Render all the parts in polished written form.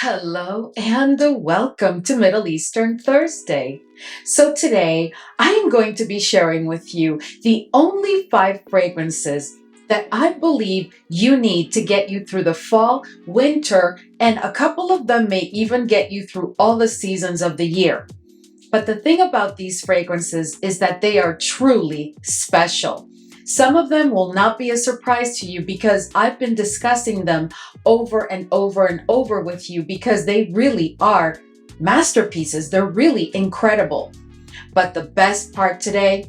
Hello and welcome to Middle Eastern Thursday. So today I am going to be sharing with you the only 5 fragrances that I believe you need to get you through the fall, winter, and a couple of them may even get you through all the seasons of the year. But the thing about these fragrances is that they are truly special. Some of them will not be a surprise to you because I've been discussing them over and over and over with you because they really are masterpieces. They're really incredible. But the best part today,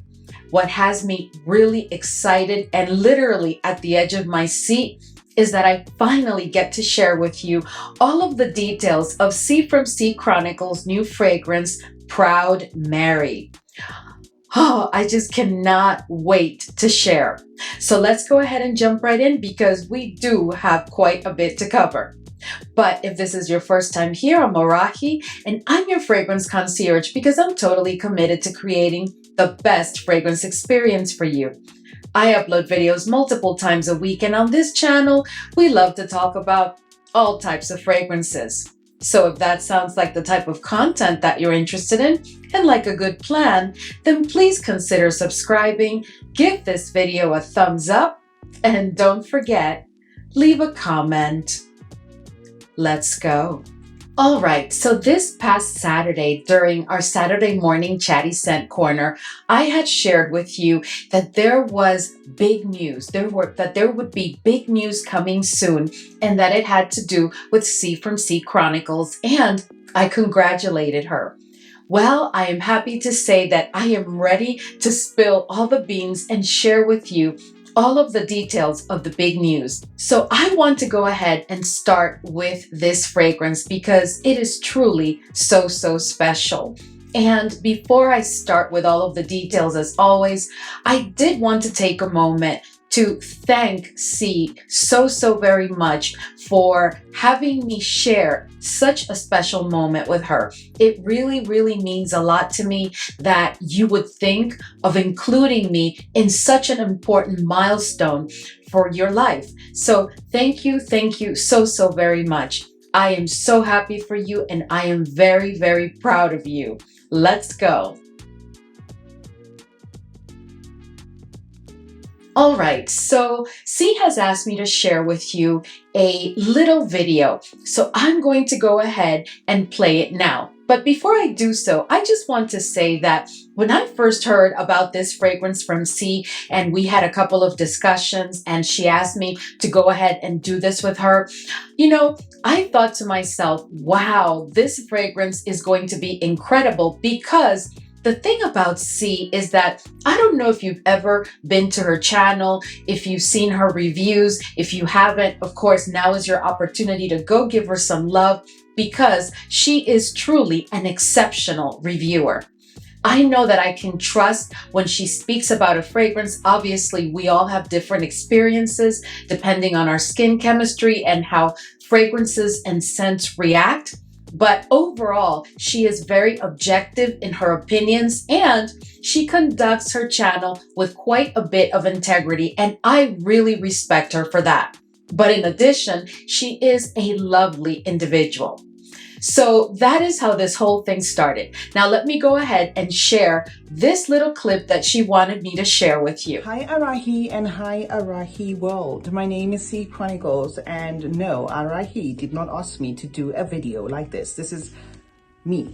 what has me really excited and literally at the edge of my seat, is that I finally get to share with you all of the details of C from C Chronicles' new fragrance, Proud Mary. Oh, I just cannot wait to share. So let's go ahead and jump right in because we do have quite a bit to cover. But if this is your first time here, I'm Arahi and I'm your fragrance concierge because I'm totally committed to creating the best fragrance experience for you. I upload videos multiple times a week, and on this channel, we love to talk about all types of fragrances. So if that sounds like the type of content that you're interested in and like a good plan, then please consider subscribing, give this video a thumbs up, and don't forget, leave a comment. Let's go. All right, so this past Saturday, during our Saturday morning Chatty Scent Corner, I had shared with you that there was big news. There would be big news coming soon, and that it had to do with C from C Chronicles, and I congratulated her. Well, I am happy to say that I am ready to spill all the beans and share with you all of the details of the big news. So I want to go ahead and start with this fragrance because it is truly so special. And before I start with all of the details, as always, I did want to take a moment to thank C so very much for having me share such a special moment with her. It really means a lot to me that you would think of including me in such an important milestone for your life. So thank you so very much. I am so happy for you and I am very proud of you. Let's go. All right, so C has asked me to share with you a little video. So I'm going to go ahead and play it now. But before I do so, I just want to say that when I first heard about this fragrance from C and we had a couple of discussions and she asked me to go ahead and do this with her, I thought to myself, wow, this fragrance is going to be incredible because the thing about C is that I don't know if you've ever been to her channel, if you've seen her reviews. If you haven't, of course, now is your opportunity to go give her some love because she is truly an exceptional reviewer. I know that I can trust when she speaks about a fragrance. Obviously, we all have different experiences depending on our skin chemistry and how fragrances and scents react. But overall, she is very objective in her opinions and she conducts her channel with quite a bit of integrity, and I really respect her for that. But in addition, she is a lovely individual. So that is how this whole thing started. Now let me go ahead and share this little clip that she wanted me to share with you. Hi Arahi and hi ArahiWorld. My name is C Chronicles and no, Arahi did not ask me to do a video like this. This is me,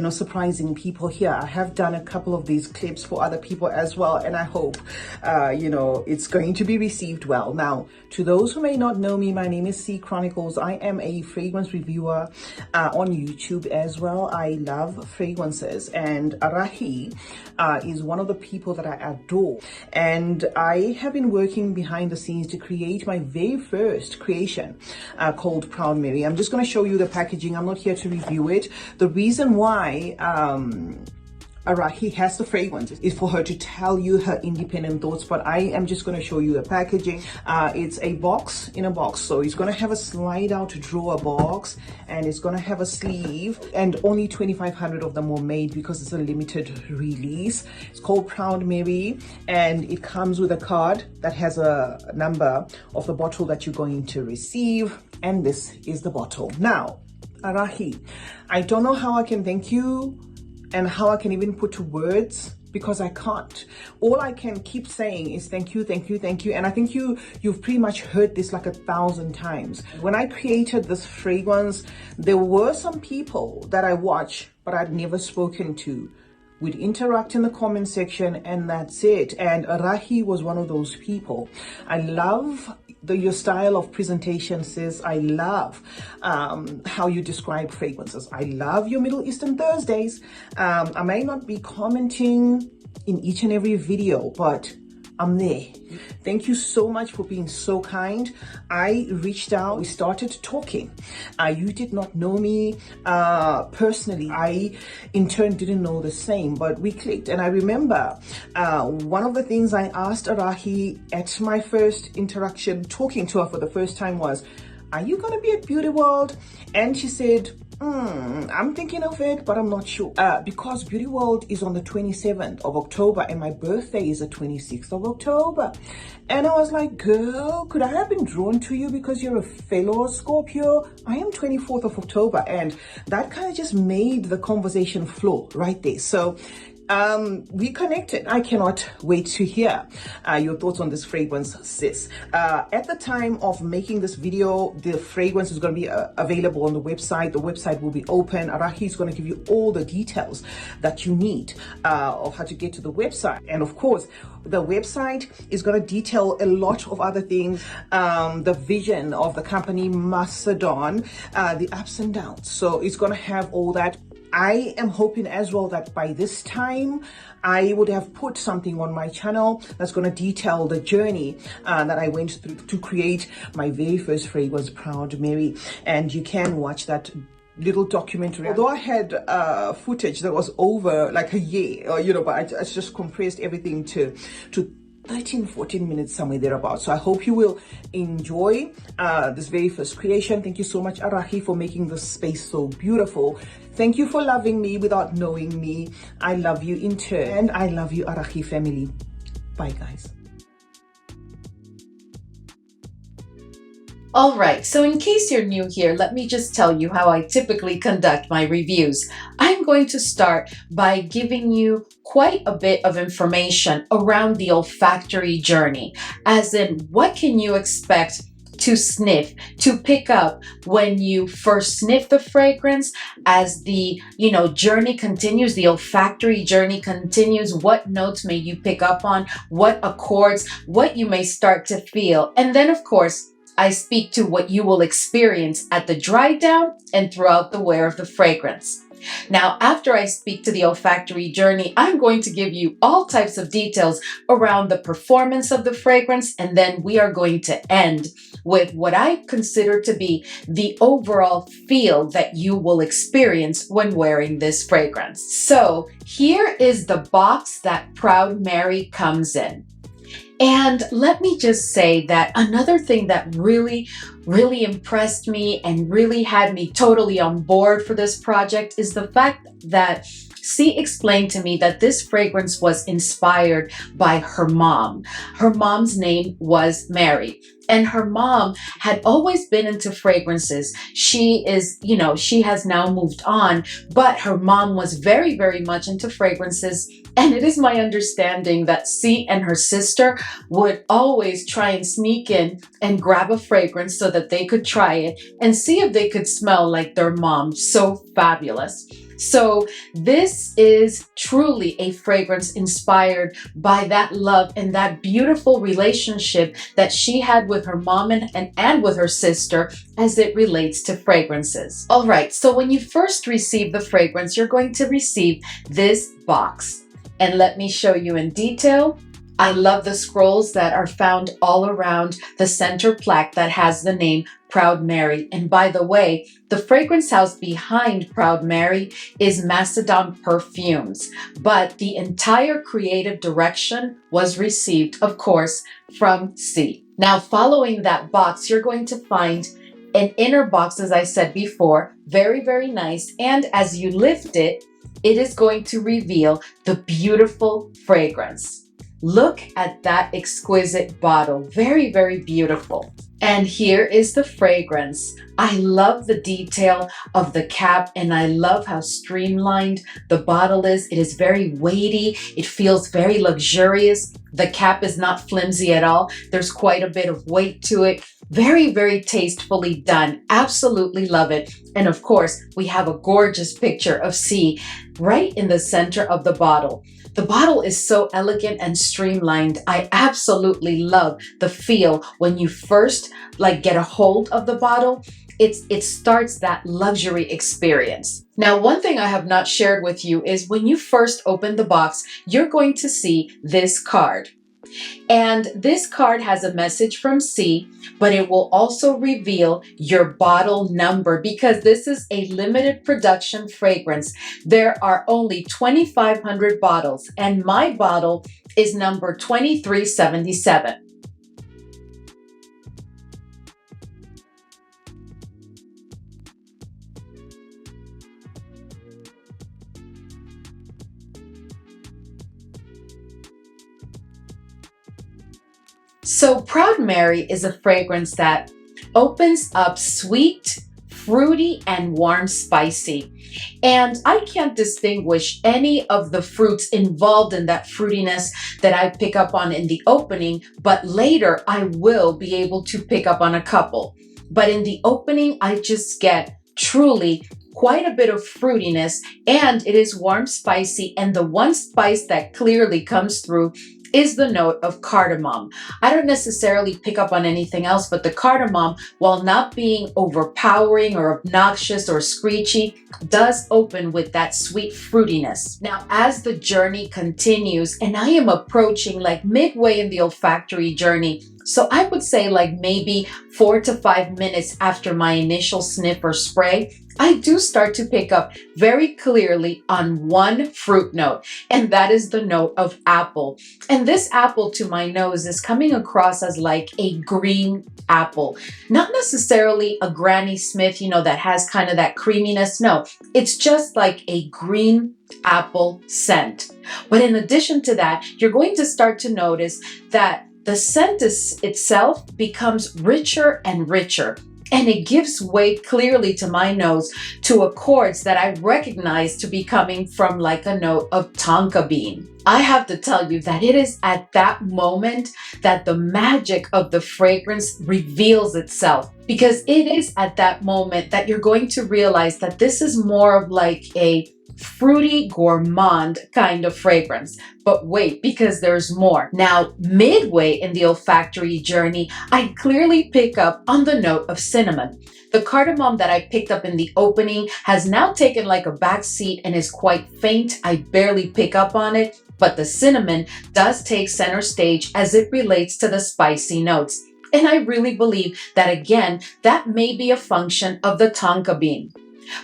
surprising people here. I have done a couple of these clips for other people as well, and I hope, it's going to be received well. Now, to those who may not know me, my name is C Chronicles. I am a fragrance reviewer on YouTube as well. I love fragrances, and Arahi is one of the people that I adore. And I have been working behind the scenes to create my very first creation called Proud Mary. I'm just going to show you the packaging. I'm not here to review it. The reason why Arahi has the fragrance is for her to tell you her independent thoughts, but I am just going to show you the packaging. It's a box in a box, so it's going to have a slide out drawer box, and it's going to have a sleeve, and only 2,500 of them were made because it's a limited release. It's called Proud Mary, and it comes with a card that has a number of the bottle that you're going to receive, and this is the bottle. Now, Arahi, I don't know how I can thank you and how I can even put to words, because I can't. All I can keep saying is thank you, thank you, thank you. And I think you've pretty much heard this like 1,000 times. When I created this fragrance, there were some people that I watch, but I'd never spoken to. We'd interact in the comment section and that's it. And Arahi was one of those people. I love your style of presentation, sis. I love how you describe fragrances. I love your Middle Eastern Thursdays. I may not be commenting in each and every video, but I'm there. Thank you so much for being so kind. I reached out, we started talking. You did not know me personally. I in turn didn't know the same, but we clicked. And I remember one of the things I asked Arahi at my first interaction, talking to her for the first time, was, are you gonna be at Beauty World? And she said, I'm thinking of it, but I'm not sure. Because Beauty World is on the 27th of October and my birthday is the 26th of October. And I was like, girl, could I have been drawn to you because you're a fellow Scorpio? I am 24th of October. And that kind of just made the conversation flow right there. So we connected. I cannot wait to hear your thoughts on this fragrance, sis. At the time of making this video, the fragrance is going to be available on the website. The website will be open. Arahi is going to give you all the details that you need of how to get to the website. And of course, the website is going to detail a lot of other things, the vision of the company, Macedon, the ups and downs. So it's going to have all that. I am hoping as well that by this time I would have put something on my channel that's going to detail the journey that I went through to create my very first fragrance, Proud Mary. And you can watch that little documentary. Although I had footage that was over like a year, but I just compressed everything to 13-14 minutes, somewhere thereabouts. So I hope you will enjoy this very first creation. Thank you so much, Arahi, for making this space so beautiful. Thank you for loving me without knowing me. I love you in turn, and I love you, Arahi family. Bye, guys. All right, so in case you're new here, let me just tell you how I typically conduct my reviews. I'm going to start by giving you quite a bit of information around the olfactory journey, as in what can you expect to sniff, to pick up when you first sniff the fragrance, as the journey continues, the olfactory journey continues. What notes may you pick up on, what accords, what you may start to feel, and then of course I speak to what you will experience at the dry down and throughout the wear of the fragrance. Now, after I speak to the olfactory journey, I'm going to give you all types of details around the performance of the fragrance, and then we are going to end with what I consider to be the overall feel that you will experience when wearing this fragrance. So here is the box that Proud Mary comes in. And let me just say that another thing that really impressed me and really had me totally on board for this project is the fact that C explained to me that this fragrance was inspired by her mom. Her mom's name was Mary. And her mom had always been into fragrances. She is, she has now moved on, but her mom was very, very much into fragrances. And it is my understanding that C and her sister would always try and sneak in and grab a fragrance so that they could try it and see if they could smell like their mom. So fabulous. So this is truly a fragrance inspired by that love and that beautiful relationship that she had with her mom and with her sister as it relates to fragrances. All right, so when you first receive the fragrance, you're going to receive this box. And let me show you in detail. I love the scrolls that are found all around the center plaque that has the name Proud Mary. And by the way, the fragrance house behind Proud Mary is Macedon Perfumes, but the entire creative direction was received, of course, from C. Now, following that box, you're going to find an inner box, as I said before, very, very nice. And as you lift it, it is going to reveal the beautiful fragrance. Look at that exquisite bottle. Very, very beautiful. And here is the fragrance. I love the detail of the cap, and I love how streamlined the bottle is. It is very weighty. It feels very luxurious. The cap is not flimsy at all. There's quite a bit of weight to it. Very, very tastefully done. Absolutely love it. And of course, we have a gorgeous picture of C right in the center of the bottle. The bottle is so elegant and streamlined. I absolutely love the feel when you first get a hold of the bottle. It starts that luxury experience. Now, one thing I have not shared with you is when you first open the box, you're going to see this card. And this card has a message from C, but it will also reveal your bottle number because this is a limited production fragrance. There are only 2,500 bottles, and my bottle is number 2377. So Proud Mary is a fragrance that opens up sweet, fruity, and warm spicy. And I can't distinguish any of the fruits involved in that fruitiness that I pick up on in the opening, but later I will be able to pick up on a couple. But in the opening, I just get truly quite a bit of fruitiness, and it is warm spicy, and the one spice that clearly comes through is the note of cardamom. I don't necessarily pick up on anything else, but the cardamom, while not being overpowering or obnoxious or screechy, does open with that sweet fruitiness. Now, as the journey continues, and I am approaching midway in the olfactory journey, so I would say maybe 4 to 5 minutes after my initial sniff or spray, I do start to pick up very clearly on one fruit note, and that is the note of apple. And this apple to my nose is coming across as a green apple. Not necessarily a Granny Smith, that has kind of that creaminess. No, it's just a green apple scent. But in addition to that, you're going to start to notice that the scent itself becomes richer and richer. And it gives way clearly to my nose to accords that I recognize to be coming from a note of tonka bean. I have to tell you that it is at that moment that the magic of the fragrance reveals itself, because it is at that moment that you're going to realize that this is more of a fruity gourmand kind of fragrance. But wait, because there's more. Now, midway in the olfactory journey, I clearly pick up on the note of cinnamon. The cardamom that I picked up in the opening has now taken a back seat and is quite faint. I barely pick up on it, but the cinnamon does take center stage as it relates to the spicy notes. And I really believe that, again, that may be a function of the tonka bean.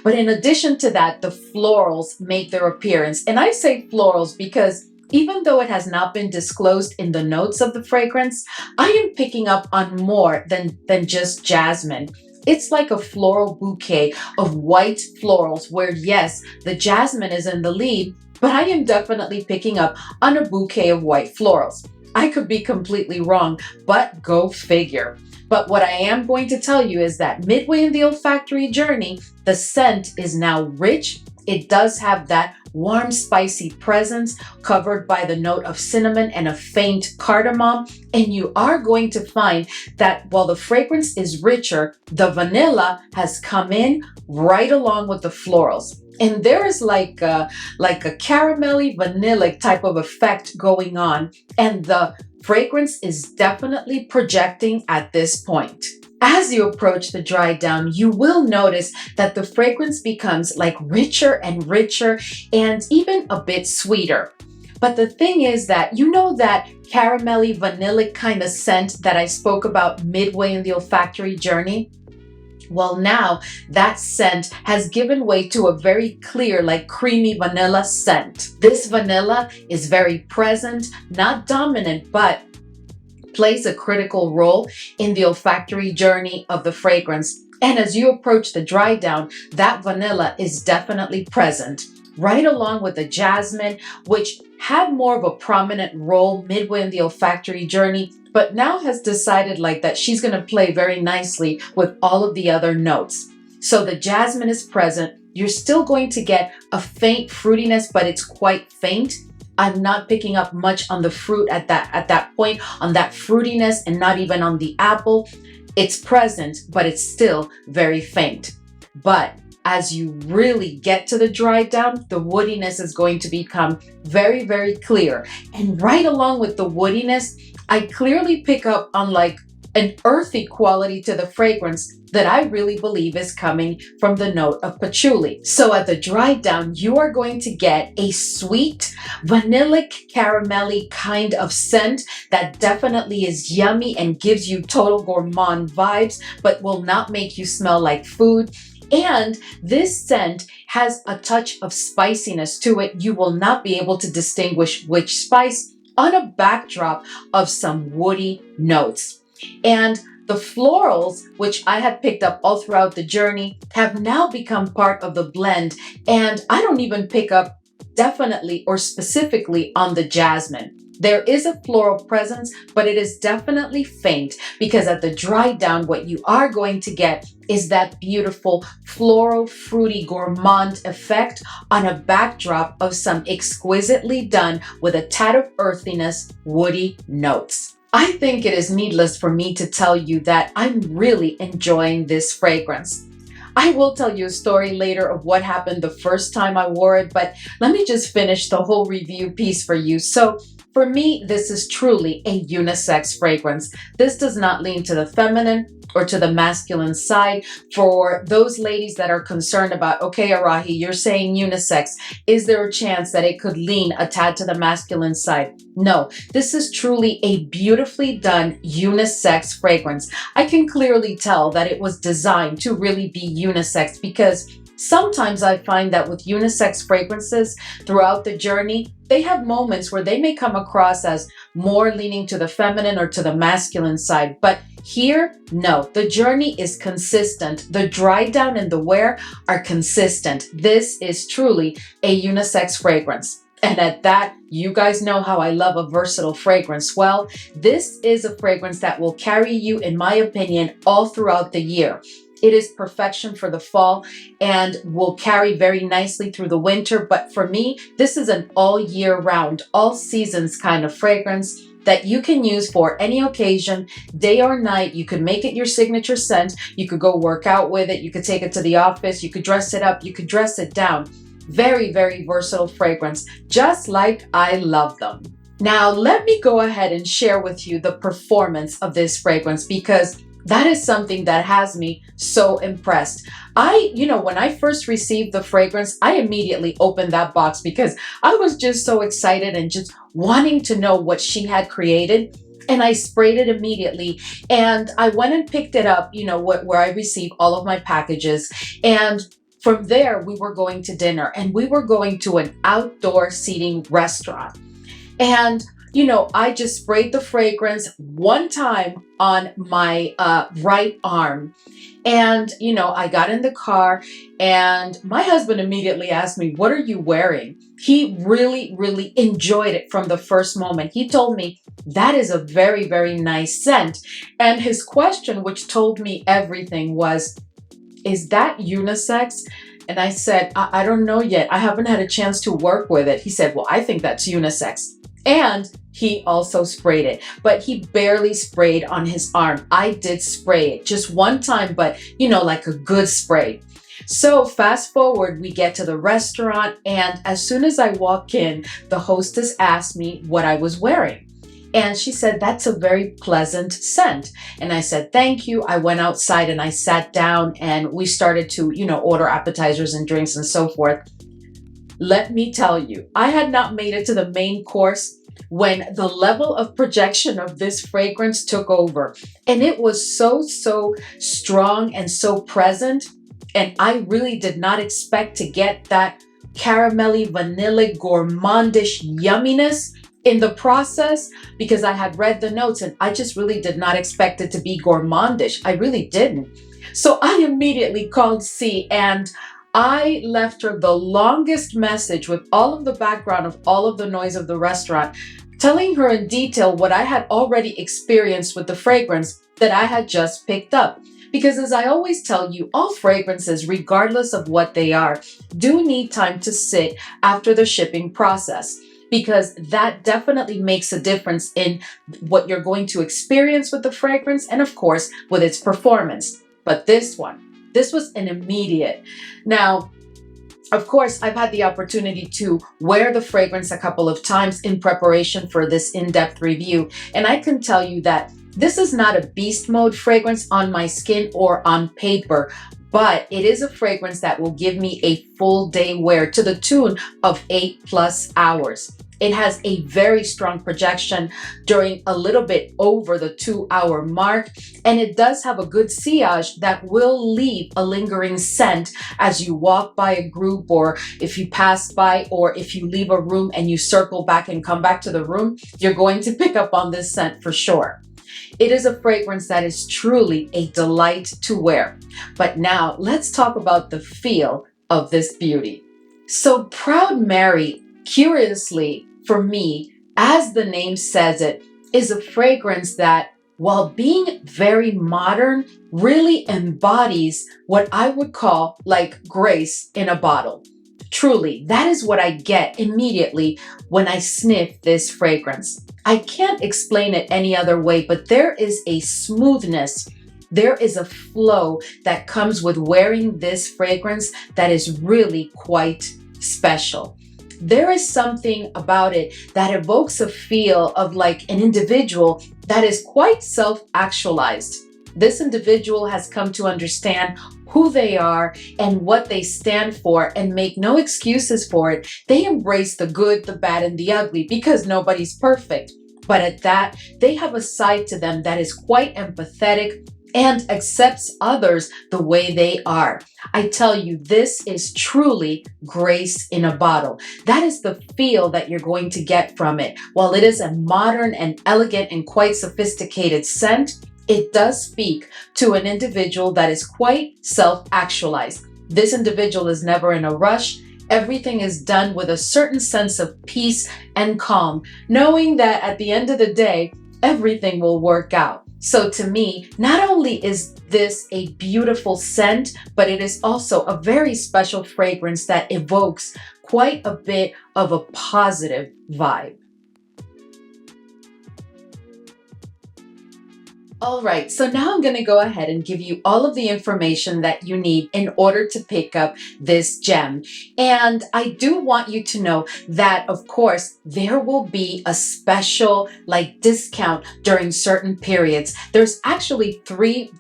But in addition to that, the florals make their appearance. And I say florals because even though it has not been disclosed in the notes of the fragrance, I am picking up on more than just jasmine. It's like a floral bouquet of white florals where, yes, the jasmine is in the lead, but I am definitely picking up on a bouquet of white florals. I could be completely wrong, but go figure. But what I am going to tell you is that midway in the olfactory journey, the scent is now rich. It does have that warm, spicy presence covered by the note of cinnamon and a faint cardamom. And you are going to find that while the fragrance is richer, the vanilla has come in right along with the florals. And there is like a caramelly vanillic type of effect going on. And the fragrance is definitely projecting at this point. As you approach the dry down, you will notice that the fragrance becomes richer and richer and even a bit sweeter. But the thing is that that caramelly vanillic kind of scent that I spoke about midway in the olfactory journey? Well, now that scent has given way to a very clear, creamy vanilla scent. This vanilla is very present, not dominant, but plays a critical role in the olfactory journey of the fragrance. And as you approach the dry down, that vanilla is definitely present, right along with the jasmine, which had more of a prominent role midway in the olfactory journey. but now has decided like that she's going to play very nicely with all of the other notes. So the jasmine is present. You're still going to get a faint fruitiness, but it's quite faint. I'm not picking up much on the fruit at that point, on that fruitiness, and not even on the apple. It's present, but it's still very faint. But as you really get to the dry down, the woodiness is going to become very, very clear. And right along with the woodiness, I clearly pick up on like an earthy quality to the fragrance that I really believe is coming from the note of patchouli. So at the dry down, you are going to get a sweet, vanillic, caramelly kind of scent that definitely is yummy and gives you total gourmand vibes, but will not make you smell like food. And this scent has a touch of spiciness to it. You will not be able to distinguish which spice on a backdrop of some woody notes. And the florals, which I had picked up all throughout the journey, have now become part of the blend. And I don't even pick up definitely or specifically on the jasmine. There is a floral presence, but it is definitely faint because at the dry down, what you are going to get is that beautiful floral, fruity, gourmand effect on a backdrop of some exquisitely done with a tad of earthiness, woody notes. I think it is needless for me to tell you that I'm really enjoying this fragrance. I will tell you a story later of what happened the first time I wore it, but let me just finish the whole review piece for you. So for me, this is truly a unisex fragrance. This does not lean to the feminine or to the masculine side. For those ladies that are concerned about, okay, Arahi, you're saying unisex. Is there a chance that it could lean a tad to the masculine side? No, this is truly a beautifully done unisex fragrance. I can clearly tell that it was designed to really be unisex because sometimes I find that with unisex fragrances throughout the journey, they have moments where they may come across as more leaning to the feminine or to the masculine side. But here, no, the journey is consistent. The dry down and the wear are consistent. This is truly a unisex fragrance. And at that, you guys know how I love a versatile fragrance. Well, this is a fragrance that will carry you, in my opinion, all throughout the year. It is perfection for the fall and will carry very nicely through the winter. But for me, this is an all year round, all seasons kind of fragrance that you can use for any occasion, day or night. You could make it your signature scent. You could go work out with it. You could take it to the office. You could dress it up. You could dress it down. Very, very versatile fragrance, just like I love them. Now, let me go ahead and share with you the performance of this fragrance because that is something that has me so impressed. When I first received the fragrance, I immediately opened that box because I was just so excited and just wanting to know what she had created. And I sprayed it immediately. And I went and picked it up, where I receive all of my packages. And from there, we were going to dinner and we were going to an outdoor seating restaurant. And I just sprayed the fragrance one time on my right arm. And, I got in the car and my husband immediately asked me, "What are you wearing?" He really, really enjoyed it from the first moment. He told me, "That is a very, very nice scent." And his question, which told me everything, was, "Is that unisex?" And I said, I don't know yet. I haven't had a chance to work with it. He said, "Well, I think that's unisex." And he also sprayed it, but he barely sprayed on his arm. I did spray it just one time, but like a good spray. So fast forward, we get to the restaurant, and as soon as I walk in, the hostess asked me what I was wearing. And she said, "That's a very pleasant scent." And I said, "Thank you." I went outside and I sat down and we started to, order appetizers and drinks and so forth. Let me tell you, I had not made it to the main course when the level of projection of this fragrance took over. And it was so strong and so present. And I really did not expect to get that caramelly, vanillic, gourmandish yumminess in the process because I had read the notes and I just really did not expect it to be gourmandish. I really didn't. So I immediately called C and I left her the longest message with all of the background of all of the noise of the restaurant. telling her in detail what I had already experienced with the fragrance that I had just picked up. Because as I always tell you, all fragrances, regardless of what they are, do need time to sit after the shipping process, because that definitely makes a difference in what you're going to experience with the fragrance and, of course, with its performance. But this was an immediate. Now, of course, I've had the opportunity to wear the fragrance a couple of times in preparation for this in-depth review, and I can tell you that this is not a beast mode fragrance on my skin or on paper, but it is a fragrance that will give me a full day wear to the tune of 8+ hours. It has a very strong projection during a little bit over the 2-hour mark, and it does have a good sillage that will leave a lingering scent as you walk by a group, or if you pass by, or if you leave a room and you circle back and come back to the room, you're going to pick up on this scent for sure. It is a fragrance that is truly a delight to wear. But now let's talk about the feel of this beauty. So Proud Mary, curiously for me, as the name says it, is a fragrance that, while being very modern, really embodies what I would call like grace in a bottle. Truly, that is what I get immediately when I sniff this fragrance. I can't explain it any other way, but there is a smoothness, there is a flow that comes with wearing this fragrance that is really quite special. There is something about it that evokes a feel of like an individual that is quite self-actualized. This individual has come to understand who they are and what they stand for and make no excuses for it. They embrace the good, the bad, and the ugly because nobody's perfect. But at that, they have a side to them that is quite empathetic and accepts others the way they are. I tell you, this is truly grace in a bottle. That is the feel that you're going to get from it. While it is a modern and elegant and quite sophisticated scent, it does speak to an individual that is quite self-actualized. This individual is never in a rush. Everything is done with a certain sense of peace and calm, knowing that at the end of the day, everything will work out. So to me, not only is this a beautiful scent, but it is also a very special fragrance that evokes quite a bit of a positive vibe. All right, so now I'm going to go ahead and give you all of the information that you need in order to pick up this gem. And I do want you to know that, of course, there will be a special discount during certain periods. There's actually three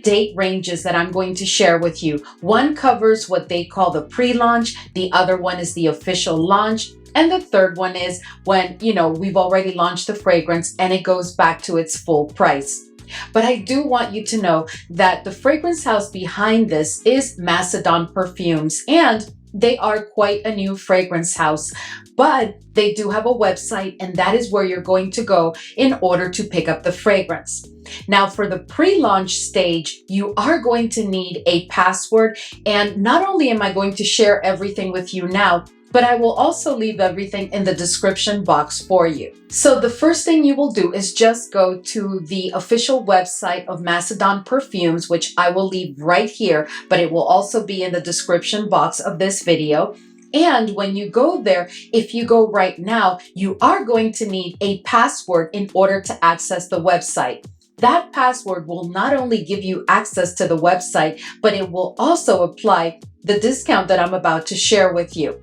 date ranges that I'm going to share with you. One covers what they call the pre-launch, the other one is the official launch, and the third one is when, we've already launched the fragrance and it goes back to its full price. But I do want you to know that the fragrance house behind this is Macedon Perfumes, and they are quite a new fragrance house, but they do have a website, and that is where you're going to go in order to pick up the fragrance. Now, for the pre-launch stage, you are going to need a password, and not only am I going to share everything with you now, but I will also leave everything in the description box for you. So the first thing you will do is just go to the official website of Macedon Perfumes, which I will leave right here, but it will also be in the description box of this video. And when you go there, if you go right now, you are going to need a password in order to access the website. That password will not only give you access to the website, but it will also apply the discount that I'm about to share with you.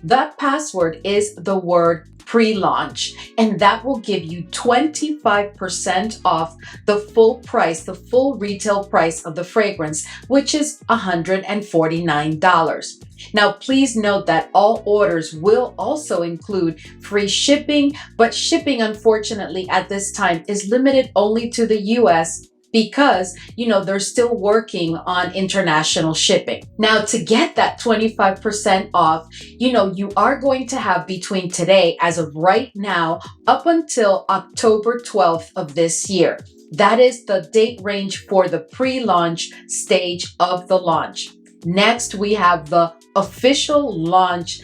That password is the word pre-launch, and that will give you 25% off the full price, the full retail price of the fragrance, which is $149. Now, please note that all orders will also include free shipping, but shipping, unfortunately, at this time is limited only to the US because, they're still working on international shipping. Now, to get that 25% off, you are going to have between today, as of right now, up until October 12th of this year. That is the date range for the pre-launch stage of the launch. Next, we have the official launch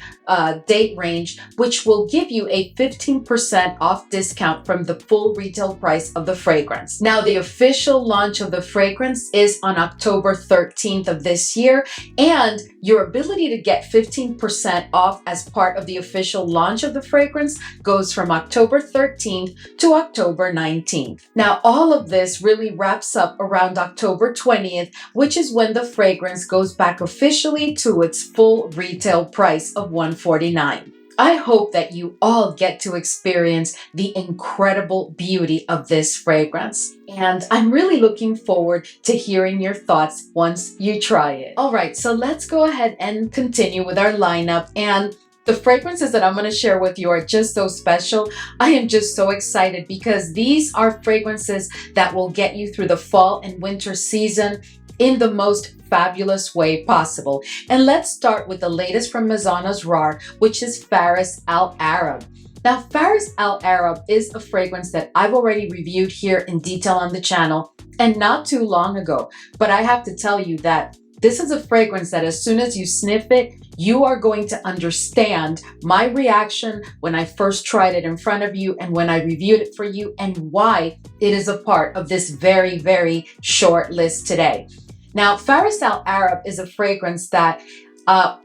date range, which will give you a 15% off discount from the full retail price of the fragrance. Now, the official launch of the fragrance is on October 13th of this year, and your ability to get 15% off as part of the official launch of the fragrance goes from October 13th to October 19th. Now, all of this really wraps up around October 20th, which is when the fragrance goes back officially to its full retail price of $149. I hope that you all get to experience the incredible beauty of this fragrance. And I'm really looking forward to hearing your thoughts once you try it. All right, so let's go ahead and continue with our lineup. And the fragrances that I'm going to share with you are just so special. I am just so excited because these are fragrances that will get you through the fall and winter season in the most fabulous way possible. And let's start with the latest from Maisons Rar, which is Faris Al Arab. Now, Faris Al Arab is a fragrance that I've already reviewed here in detail on the channel and not too long ago. But I have to tell you that this is a fragrance that as soon as you sniff it, you are going to understand my reaction when I first tried it in front of you and when I reviewed it for you and why it is a part of this very, very short list today. Now, Faris Al Arab is a fragrance that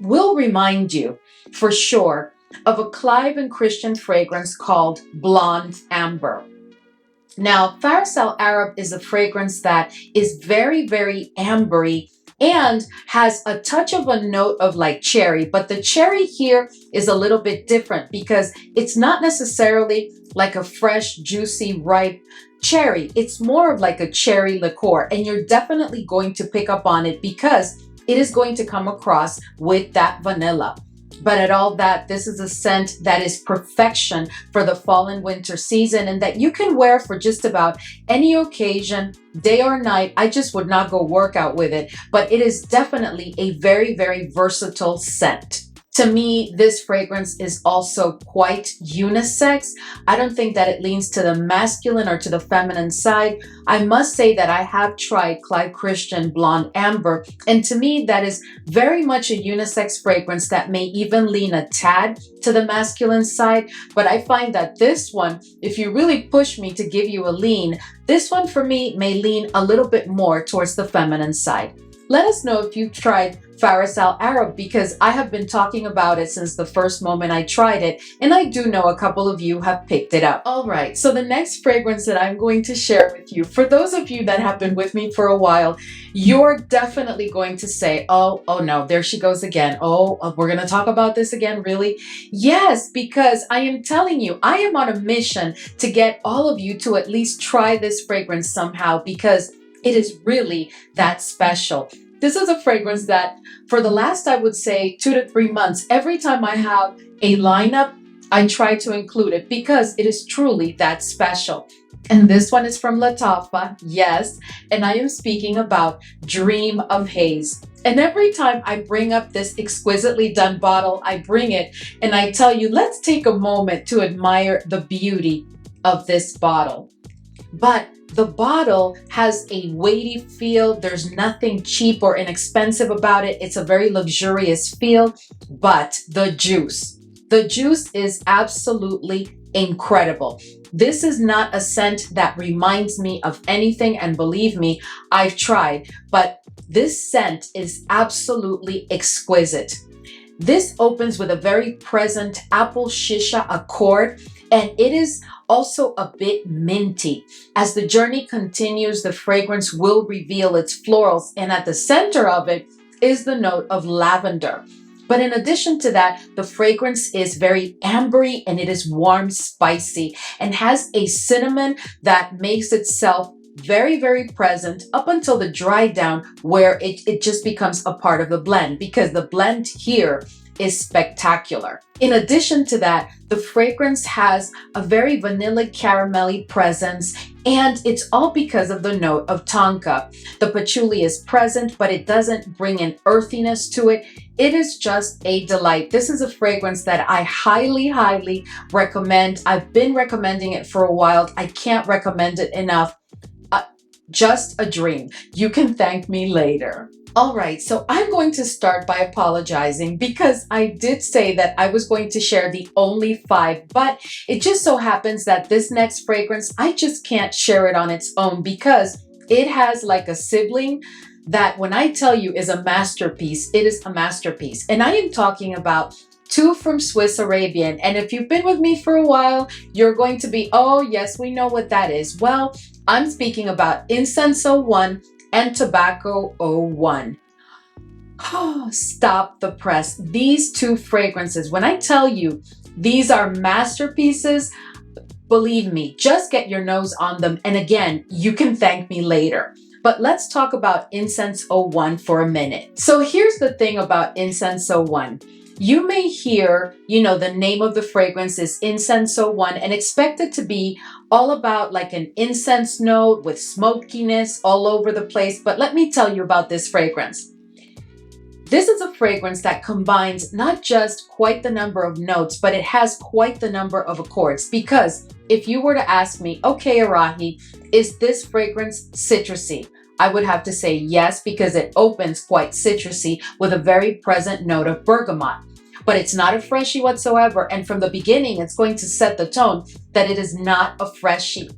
will remind you for sure of a Clive and Christian fragrance called Blonde Amber. Now, Faris Al Arab is a fragrance that is very, very ambery and has a touch of a note of like cherry, but the cherry here is a little bit different because it's not necessarily like a fresh, juicy, ripe cherry. It's more of like a cherry liqueur, and you're definitely going to pick up on it because it is going to come across with that vanilla. But at all that, this is a scent that is perfection for the fall and winter season and that you can wear for just about any occasion, day or night. I just would not go work out with it, but it is definitely a very, very versatile scent. To me, this fragrance is also quite unisex. I don't think that it leans to the masculine or to the feminine side. I must say that I have tried Clive Christian Blonde Amber, and to me, that is very much a unisex fragrance that may even lean a tad to the masculine side. But I find that this one, if you really push me to give you a lean, this one for me may lean a little bit more towards the feminine side. Let us know if you've tried Faris Al Arab because I have been talking about it since the first moment I tried it, and I do know a couple of you have picked it up. All right, so the next fragrance that I'm going to share with you, for those of you that have been with me for a while, you're definitely going to say, oh no, there she goes again. Oh, we're going to talk about this again, really? Yes, because I am telling you, I am on a mission to get all of you to at least try this fragrance somehow because it is really that special. This is a fragrance that for the last, I would say, 2 to 3 months, every time I have a lineup, I try to include it because it is truly that special. And this one is from Lattafa, yes, and I am speaking about Dream of Haze. And every time I bring up this exquisitely done bottle, I bring it and I tell you, let's take a moment to admire the beauty of this bottle. But the bottle has a weighty feel. There's nothing cheap or inexpensive about it. It's a very luxurious feel, but the juice is absolutely incredible. This is not a scent that reminds me of anything, and believe me, I've tried, but this scent is absolutely exquisite. This opens with a very present apple shisha accord, and it is also a bit minty. As the journey continues, the fragrance will reveal its florals, and at the center of it is the note of lavender. But in addition to that, the fragrance is very ambery and it is warm, spicy, and has a cinnamon that makes itself very, very present up until the dry down where it just becomes a part of the blend, because the blend here is spectacular. In addition to that, the fragrance has a very vanilla caramelly presence, and it's all because of the note of tonka. The patchouli is present, but it doesn't bring an earthiness to it. It is just a delight. This is a fragrance that I highly, highly recommend. I've been recommending it for a while. I can't recommend it enough. Just a dream. You can thank me later. All right, so I'm going to start by apologizing because I did say that I was going to share the only 5, but it just so happens that this next fragrance, I just can't share it on its own because it has like a sibling that when I tell you is a masterpiece, it is a masterpiece. And I am talking about 2 from Swiss Arabian. And if you've been with me for a while, you're going to be, oh yes, we know what that is. Well, I'm speaking about Incense 01 and Tobacco 01. Oh, stop the press. These 2 fragrances, when I tell you these are masterpieces, believe me, just get your nose on them. And again, you can thank me later. But let's talk about Incense 01 for a minute. So here's the thing about Incense 01. You may hear, the name of the fragrance is Incense 01 and expect it to be all about like an incense note with smokiness all over the place. But let me tell you about this fragrance. This is a fragrance that combines not just quite the number of notes, but it has quite the number of accords. Because if you were to ask me, okay, Arahi, is this fragrance citrusy? I would have to say yes, because it opens quite citrusy with a very present note of bergamot. But it's not a freshie whatsoever. And from the beginning, it's going to set the tone that it is not a freshie.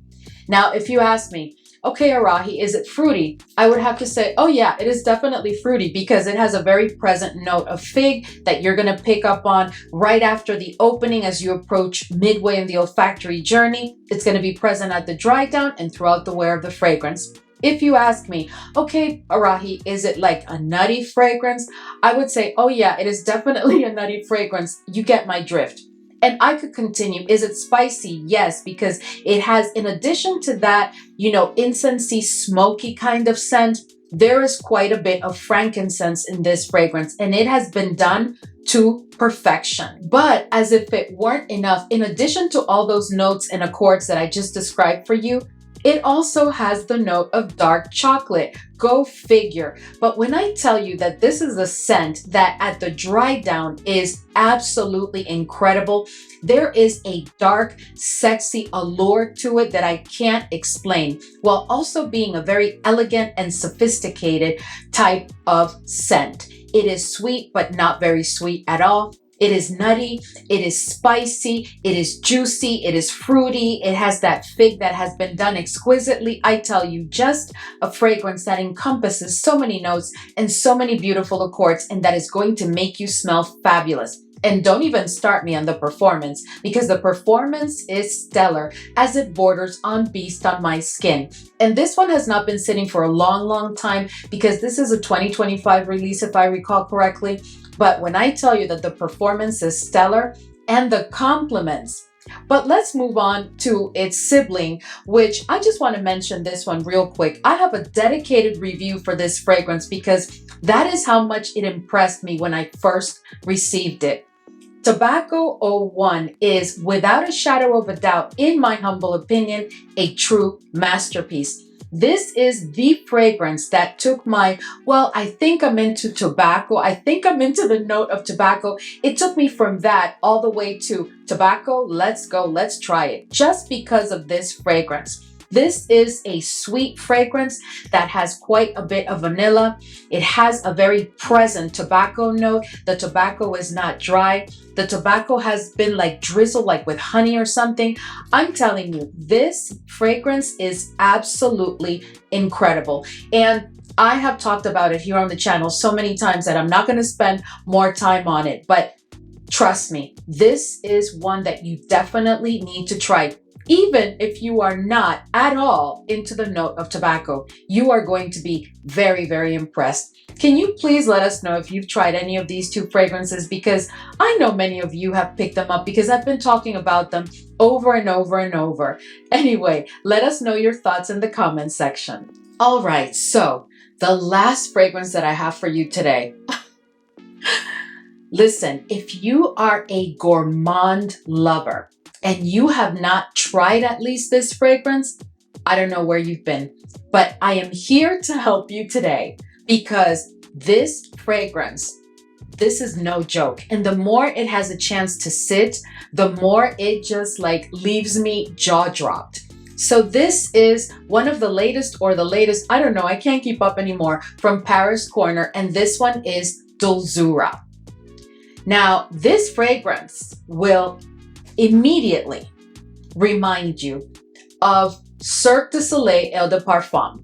Now, if you ask me, okay, Arahi, is it fruity? I would have to say, oh yeah, it is definitely fruity because it has a very present note of fig that you're going to pick up on right after the opening as you approach midway in the olfactory journey. It's going to be present at the dry down and throughout the wear of the fragrance. If you ask me, okay, Arahi, is it like a nutty fragrance? I would say, oh yeah, it is definitely a nutty fragrance. You get my drift. And I could continue. Is it spicy? Yes, because it has, in addition to that, incensey, smoky kind of scent, there is quite a bit of frankincense in this fragrance, and it has been done to perfection. But as if it weren't enough, in addition to all those notes and accords that I just described for you, it also has the note of dark chocolate. Go figure. But when I tell you that this is a scent that at the dry down is absolutely incredible, there is a dark, sexy allure to it that I can't explain, while also being a very elegant and sophisticated type of scent. It is sweet, but not very sweet at all. It is nutty, it is spicy, it is juicy, it is fruity, it has that fig that has been done exquisitely. I tell you, just a fragrance that encompasses so many notes and so many beautiful accords, and that is going to make you smell fabulous. And don't even start me on the performance, because the performance is stellar as it borders on beast on my skin. And this one has not been sitting for a long time because this is a 2025 release, if I recall correctly. But when I tell you that the performance is stellar and the compliments. But let's move on to its sibling, which I just want to mention this one real quick. I have a dedicated review for this fragrance because that is how much it impressed me when I first received it. Tobacco 01 is, without a shadow of a doubt, in my humble opinion, a true masterpiece. This is the fragrance that took my, I think I'm into tobacco. I think I'm into the note of tobacco. It took me from that all the way to tobacco. Let's go. Let's try it. Just because of this fragrance. This is a sweet fragrance that has quite a bit of vanilla. It has a very present tobacco note. The tobacco is not dry. The tobacco has been like drizzled, like with honey or something. I'm telling you, this fragrance is absolutely incredible. And I have talked about it here on the channel so many times that I'm not going to spend more time on it. But trust me, this is one that you definitely need to try. Even if you are not at all into the note of tobacco, you are going to be very impressed. Can you please let us know if you've tried any of these 2 fragrances? Because I know many of you have picked them up because I've been talking about them over and over. Anyway, let us know your thoughts in the comments section. All right, so the last fragrance that I have for you today. Listen, if you are a gourmand lover, and you have not tried at least this fragrance, I don't know where you've been, but I am here to help you today because this fragrance, this is no joke. And the more it has a chance to sit, the more it just like leaves me jaw dropped. So this is one of the latest, or the latest, I don't know, I can't keep up anymore, from Paris Corner, and this one is Dulzura. Now, this fragrance will immediately remind you of Cirque du Soleil Eau de Parfum.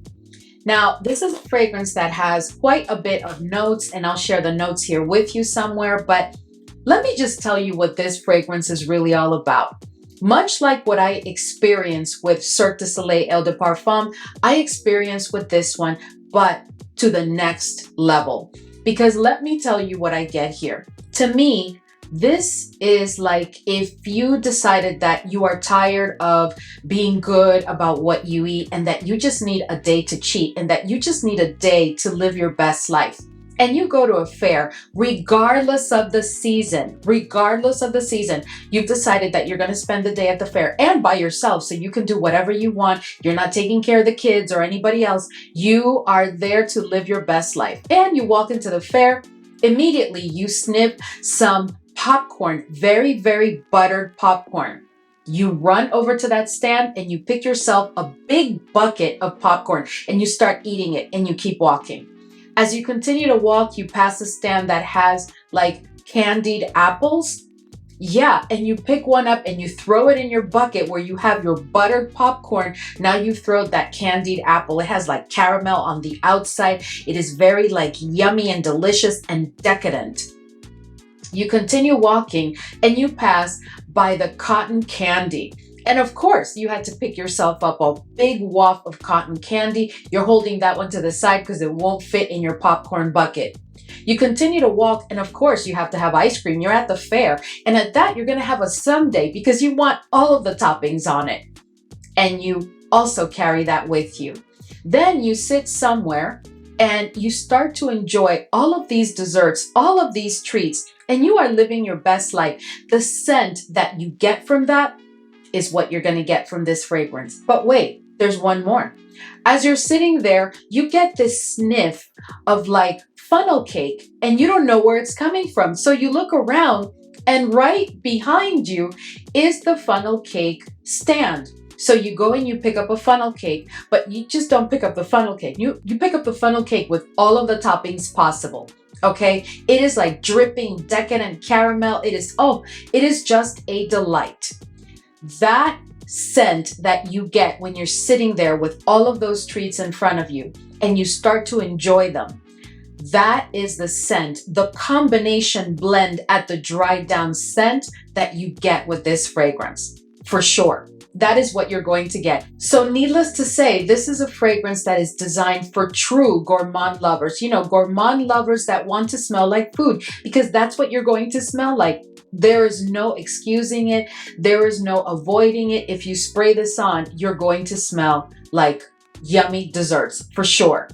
Now, this is a fragrance that has quite a bit of notes, and I'll share the notes here with you somewhere, but let me just tell you what this fragrance is really all about. Much like what I experienced with Cirque du Soleil Eau de Parfum, I experienced with this one, but to the next level. Because let me tell you what I get here. To me, this is like if you decided that you are tired of being good about what you eat and that you just need a day to cheat and that you just need a day to live your best life. And you go to a fair, regardless of the season, you've decided that you're going to spend the day at the fair and by yourself so you can do whatever you want. You're not taking care of the kids or anybody else. You are there to live your best life. And you walk into the fair, immediately you sniff some popcorn, very, very buttered popcorn. You run over to that stand and you pick yourself a big bucket of popcorn and you start eating it and you keep walking. As you continue to walk, you pass a stand that has like candied apples. Yeah, and you pick one up and you throw it in your bucket where you have your buttered popcorn. Now you throw that candied apple. It has like caramel on the outside. It is very like yummy and delicious and decadent. You continue walking and you pass by the cotton candy. And of course, you had to pick yourself up a big waft of cotton candy. You're holding that one to the side because it won't fit in your popcorn bucket. You continue to walk, and of course, you have to have ice cream. You're at the fair, and at that, you're going to have a sundae because you want all of the toppings on it. And you also carry that with you. Then you sit somewhere and you start to enjoy all of these desserts, all of these treats, and you are living your best life. The scent that you get from that is what you're going to get from this fragrance. But wait, there's one more. As you're sitting there, you get this sniff of like funnel cake and you don't know where it's coming from. So you look around and right behind you is the funnel cake stand. So you go and you pick up a funnel cake, but you just don't pick up the funnel cake. You pick up the funnel cake with all of the toppings possible. Okay, it is like dripping decadent caramel. It is just a delight. That scent that you get when you're sitting there with all of those treats in front of you and you start to enjoy them, that is the scent, the combination blend at the dried down scent that you get with this fragrance, for sure. That is what you're going to get. So needless to say, this is a fragrance that is designed for true gourmand lovers. You know, gourmand lovers that want to smell like food, because that's what you're going to smell like. There is no excusing it. There is no avoiding it. If you spray this on, you're going to smell like yummy desserts for sure.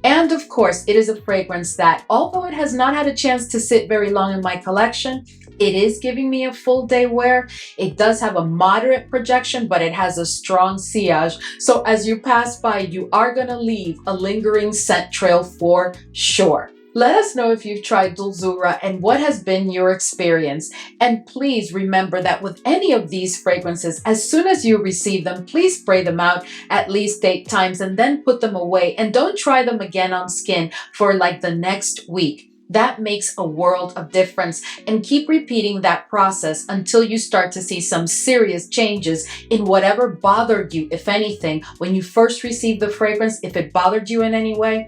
And of course, it is a fragrance that, although it has not had a chance to sit very long in my collection, it is giving me a full day wear. It does have a moderate projection, but it has a strong sillage. So as you pass by, you are going to leave a lingering scent trail for sure. Let us know if you've tried Dulzura and what has been your experience. And please remember that with any of these fragrances, as soon as you receive them, please spray them out at least 8 times and then put them away. And don't try them again on skin for like the next week. That makes a world of difference. And keep repeating that process until you start to see some serious changes in whatever bothered you, if anything, when you first received the fragrance. If it bothered you in any way,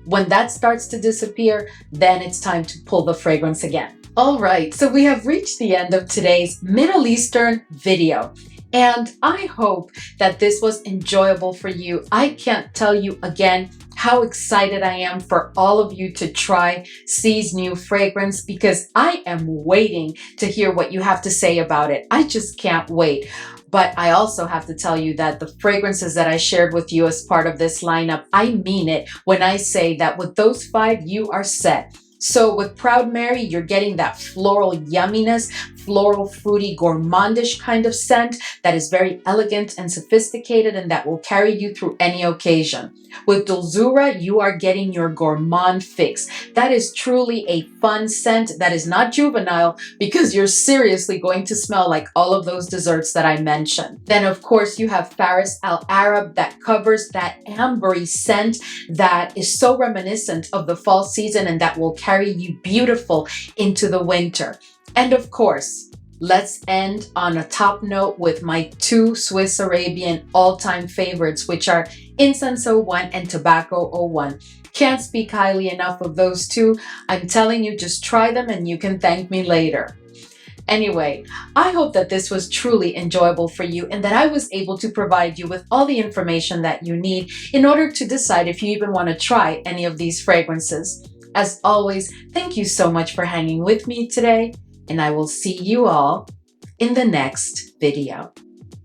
when that starts to disappear, then it's time to pull the fragrance again. All right, so we have reached the end of today's Middle Eastern video. And I hope that this was enjoyable for you. I can't tell you again how excited I am for all of you to try C's new fragrance, because I am waiting to hear what you have to say about it. I just can't wait. But I also have to tell you that the fragrances that I shared with you as part of this lineup, I mean it when I say that with those 5, you are set. So with Proud Mary, you're getting that floral yumminess, floral, fruity, gourmandish kind of scent that is very elegant and sophisticated and that will carry you through any occasion. With Dulzura, you are getting your gourmand fix. That is truly a fun scent that is not juvenile because you're seriously going to smell like all of those desserts that I mentioned. Then of course you have Faris Al Arab that covers that ambery scent that is so reminiscent of the fall season and that will carry you beautiful into the winter. And of course, let's end on a top note with my two Swiss Arabian all-time favorites, which are Incense 01 and Tobacco 01. Can't speak highly enough of those two. I'm telling you, just try them and you can thank me later. Anyway, I hope that this was truly enjoyable for you and that I was able to provide you with all the information that you need in order to decide if you even want to try any of these fragrances. As always, thank you so much for hanging with me today, and I will see you all in the next video.